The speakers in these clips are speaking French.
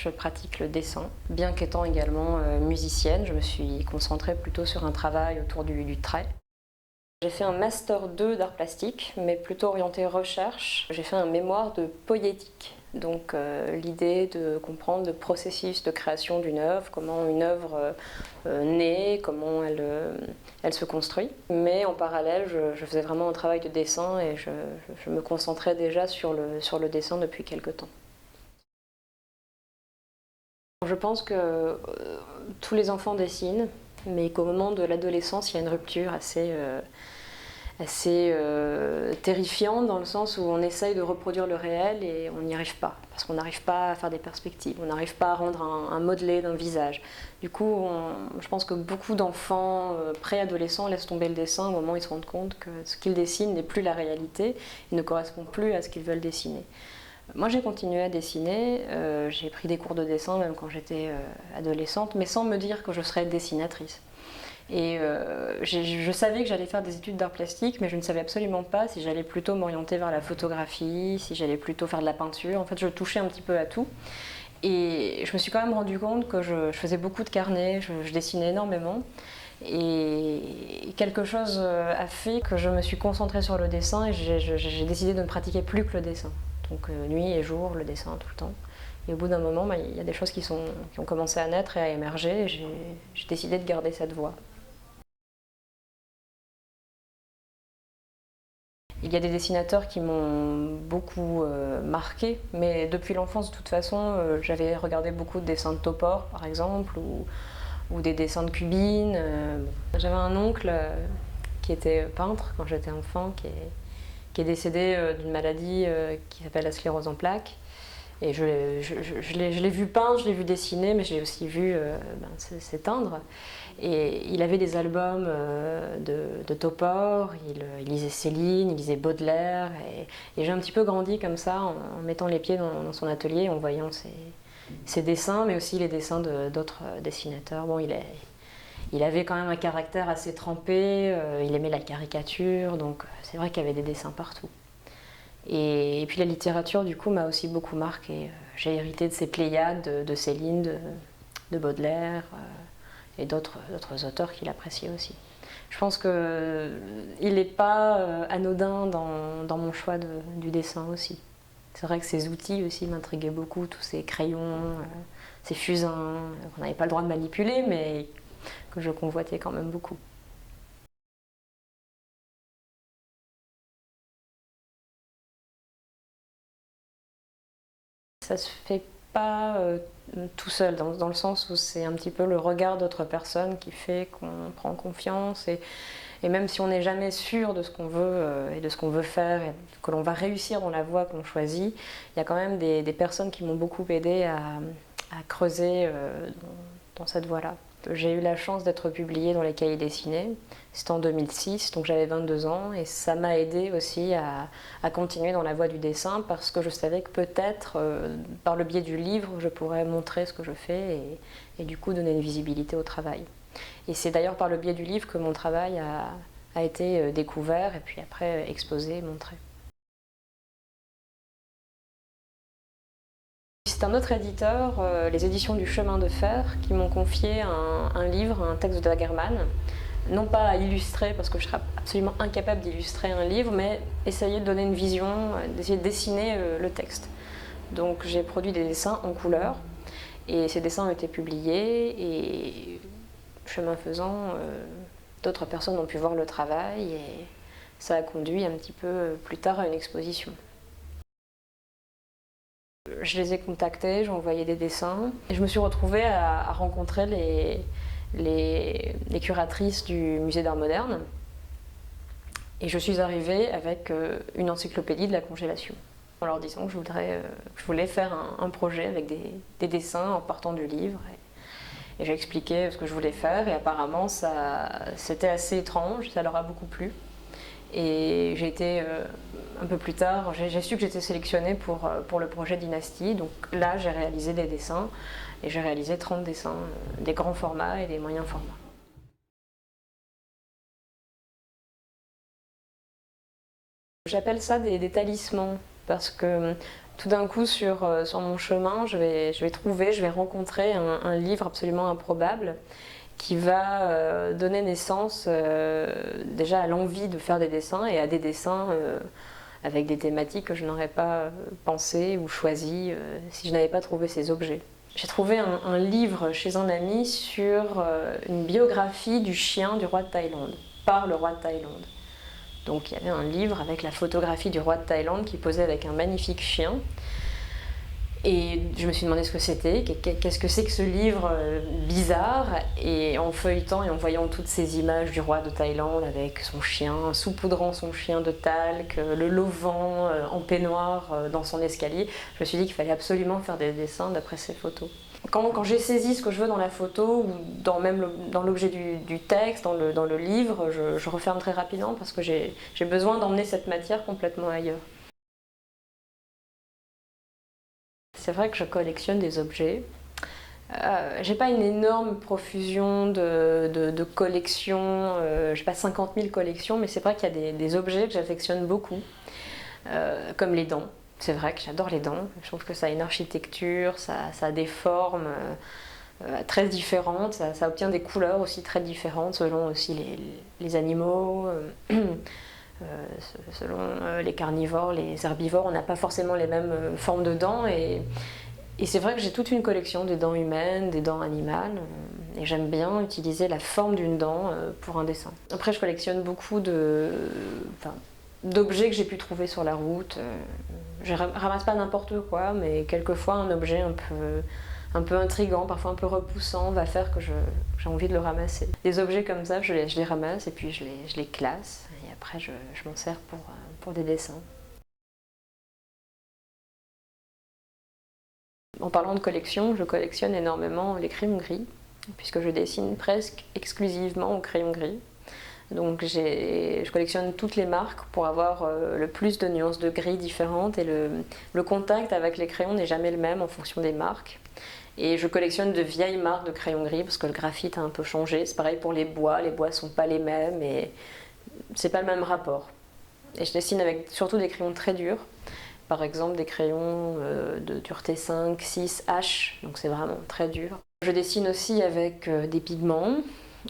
je pratique le dessin. Bien qu'étant également musicienne, je me suis concentrée plutôt sur un travail autour du trait. J'ai fait un Master 2 d'art plastique, mais plutôt orienté recherche. J'ai fait un mémoire de poétique, donc l'idée de comprendre le processus de création d'une œuvre, comment une œuvre naît, comment elle se construit. Mais en parallèle, je faisais vraiment un travail de dessin et je me concentrais déjà sur le dessin depuis quelque temps. Je pense que tous les enfants dessinent, mais qu'au moment de l'adolescence, il y a une rupture assez terrifiante dans le sens où on essaye de reproduire le réel et on n'y arrive pas, parce qu'on n'arrive pas à faire des perspectives, on n'arrive pas à rendre un modelé d'un visage. Du coup, je pense que beaucoup d'enfants préadolescents laissent tomber le dessin au moment où ils se rendent compte que ce qu'ils dessinent n'est plus la réalité, il ne correspond plus à ce qu'ils veulent dessiner. Moi j'ai continué à dessiner, j'ai pris des cours de dessin même quand j'étais adolescente, mais sans me dire que je serais dessinatrice. Et je savais que j'allais faire des études d'art plastique, mais je ne savais absolument pas si j'allais plutôt m'orienter vers la photographie, si j'allais plutôt faire de la peinture. En fait, je touchais un petit peu à tout. Et je me suis quand même rendu compte que je faisais beaucoup de carnets, je dessinais énormément. Et quelque chose a fait que je me suis concentrée sur le dessin et j'ai décidé de ne pratiquer plus que le dessin. Donc nuit et jour, le dessin tout le temps. Et au bout d'un moment, il y a des choses qui ont commencé à naître et à émerger et j'ai décidé de garder cette voie. Il y a des dessinateurs qui m'ont beaucoup marqué, mais depuis l'enfance de toute façon, j'avais regardé beaucoup de dessins de Topor par exemple, ou des dessins de Cubine. J'avais un oncle qui était peintre quand j'étais enfant, qui est décédé d'une maladie qui s'appelle la sclérose en plaques. Et je l'ai vu peindre, je l'ai vu dessiner, mais je l'ai aussi vu s'éteindre. Et il avait des albums de Topor, il lisait Céline, il lisait Baudelaire. Et j'ai un petit peu grandi comme ça, en mettant les pieds dans son atelier, en voyant ses dessins, mais aussi les dessins d'autres dessinateurs. Bon, il avait quand même un caractère assez trempé, il aimait la caricature, donc c'est vrai qu'il y avait des dessins partout. Et puis la littérature, du coup, m'a aussi beaucoup marqué. J'ai hérité de ces pléiades de Céline, de Baudelaire et d'autres auteurs qu'il appréciait aussi. Je pense qu'il n'est pas anodin dans mon choix du dessin aussi. C'est vrai que ces outils aussi m'intriguaient beaucoup, tous ces crayons, ces fusains qu'on n'avait pas le droit de manipuler, mais que je convoitais quand même beaucoup. Ça se fait pas tout seul, dans le sens où c'est un petit peu le regard d'autres personnes qui fait qu'on prend confiance. Et même si on n'est jamais sûr de ce qu'on veut et de ce qu'on veut faire, et que l'on va réussir dans la voie qu'on choisit, il y a quand même des personnes qui m'ont beaucoup aidé à creuser dans cette voie-là. J'ai eu la chance d'être publiée dans les Cahiers dessinés, c'était en 2006, donc j'avais 22 ans, et ça m'a aidé aussi à continuer dans la voie du dessin, parce que je savais que peut-être, par le biais du livre, je pourrais montrer ce que je fais, et du coup donner une visibilité au travail. Et c'est d'ailleurs par le biais du livre que mon travail a été découvert, et puis après exposé et montré. C'est un autre éditeur, les éditions du Chemin de Fer, qui m'ont confié un livre, un texte de Daguerman, non pas à illustrer, parce que je serais absolument incapable d'illustrer un livre, mais essayer de donner une vision, d'essayer de dessiner le texte. Donc j'ai produit des dessins en couleur, et ces dessins ont été publiés, et chemin faisant, d'autres personnes ont pu voir le travail, et ça a conduit un petit peu plus tard à une exposition. Je les ai contactés, j'ai envoyé des dessins, et je me suis retrouvée à rencontrer les curatrices du musée d'art moderne. Et je suis arrivée avec une encyclopédie de la congélation, en leur disant que je voulais faire un projet avec des dessins en partant du livre. Et j'ai expliqué ce que je voulais faire, et apparemment c'était assez étrange, ça leur a beaucoup plu. Et j'ai été un peu plus tard, j'ai su que j'étais sélectionnée pour le projet Dynastie. Donc là, j'ai réalisé des dessins, et j'ai réalisé 30 dessins, des grands formats et des moyens formats. J'appelle ça des talismans, parce que Tout d'un coup, sur mon chemin, je vais rencontrer un livre absolument improbable qui va donner naissance déjà à l'envie de faire des dessins et à des dessins avec des thématiques que je n'aurais pas pensé ou choisi si je n'avais pas trouvé ces objets. J'ai trouvé un livre chez un ami sur une biographie du chien du roi de Thaïlande, par le roi de Thaïlande. Donc il y avait un livre avec la photographie du roi de Thaïlande qui posait avec un magnifique chien. Et je me suis demandé ce que c'était, qu'est-ce que c'est que ce livre bizarre. Et en feuilletant et en voyant toutes ces images du roi de Thaïlande avec son chien, saupoudrant son chien de talc, le lovant en peignoir dans son escalier, je me suis dit qu'il fallait absolument faire des dessins d'après ces photos. Quand j'ai saisi ce que je veux dans la photo ou dans l'objet du texte, dans le livre, je referme très rapidement parce que j'ai besoin d'emmener cette matière complètement ailleurs. C'est vrai que je collectionne des objets. J'ai pas une énorme profusion de collections, j'ai pas 50 000 collections, mais c'est vrai qu'il y a des objets que j'affectionne beaucoup, comme les dents. C'est vrai que j'adore les dents, je trouve que ça a une architecture, ça a des formes très différentes, ça obtient des couleurs aussi très différentes selon aussi les animaux. Selon les carnivores, les herbivores, on n'a pas forcément les mêmes formes de dents et c'est vrai que j'ai toute une collection des dents humaines, des dents animales et j'aime bien utiliser la forme d'une dent pour un dessin. Après je collectionne beaucoup d'objets que j'ai pu trouver sur la route. Je ramasse pas n'importe quoi, mais quelquefois un objet un peu intriguant, parfois un peu repoussant, va faire que j'ai envie de le ramasser. Des objets comme ça, je les ramasse et puis je les classe. Et après, je m'en sers pour des dessins. En parlant de collection, je collectionne énormément les crayons gris, puisque je dessine presque exclusivement au crayon gris. Donc je collectionne toutes les marques pour avoir le plus de nuances de gris différentes et le contact avec les crayons n'est jamais le même en fonction des marques. Et je collectionne de vieilles marques de crayons gris parce que le graphite a un peu changé. C'est pareil pour les bois sont pas les mêmes et c'est pas le même rapport. Et je dessine avec surtout des crayons très durs. Par exemple des crayons de dureté 5, 6, H, donc c'est vraiment très dur. Je dessine aussi avec des pigments,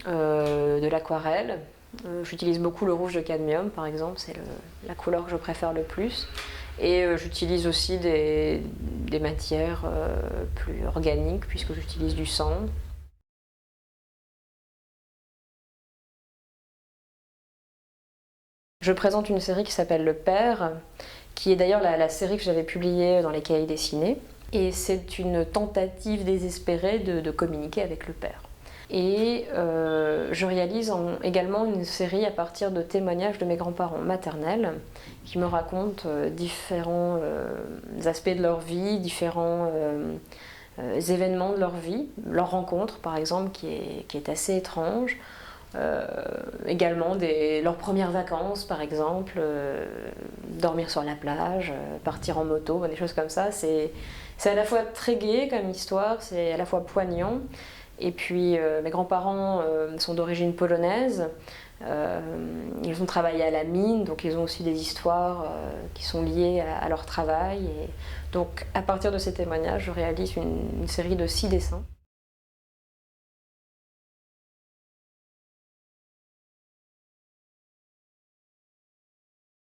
de l'aquarelle. J'utilise beaucoup le rouge de cadmium par exemple, c'est la couleur que je préfère le plus. Et j'utilise aussi des matières plus organiques puisque j'utilise du sang. Je présente une série qui s'appelle Le Père, qui est d'ailleurs la série que j'avais publiée dans les cahiers dessinés. Et c'est une tentative désespérée de communiquer avec le Père. Et je réalise également une série à partir de témoignages de mes grands-parents maternels qui me racontent différents aspects de leur vie, différents événements de leur vie, leur rencontre par exemple qui est assez étrange. Également leurs premières vacances par exemple, dormir sur la plage, partir en moto, des choses comme ça. C'est à la fois très gai comme histoire, c'est à la fois poignant. Et puis mes grands-parents sont d'origine polonaise, ils ont travaillé à la mine, donc ils ont aussi des histoires qui sont liées à leur travail. Et donc à partir de ces témoignages, je réalise une série de 6 dessins.